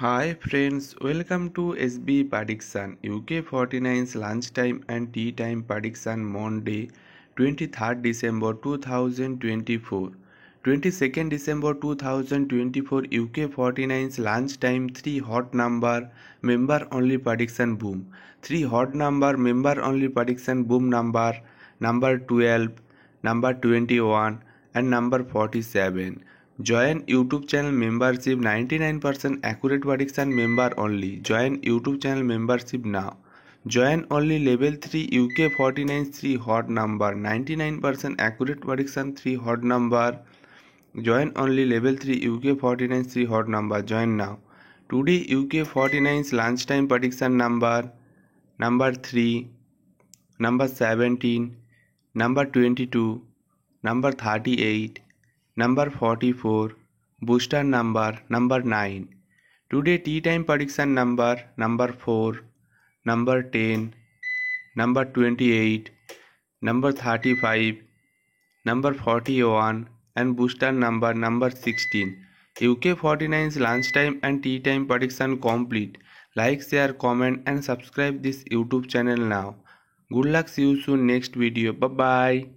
Hi friends, welcome to SB Prediction UK 49's lunchtime and tea time prediction Monday 23rd December 2024. 22nd December 2024 UK 49's lunchtime 3 hot number member only prediction boom. 3 hot number member only prediction boom number 12, number 21 and number 47. Join YouTube channel membership 99% accurate prediction member only. Join YouTube channel membership now. Join only level 3 UK 49 3 hot number 99% accurate prediction 3 hot number. Join only level 3 UK 49 3 hot number. Join now. Today UK 49's lunchtime prediction number 3, number 17, number 22, number 38, number 44, booster number 9. Today tea time prediction number 4, number 10, number 28, number 35, number 41 and booster number 16. UK 49's lunchtime and tea time prediction complete. Like, share, comment and subscribe this YouTube channel now. Good luck, see you soon next video. Bye bye.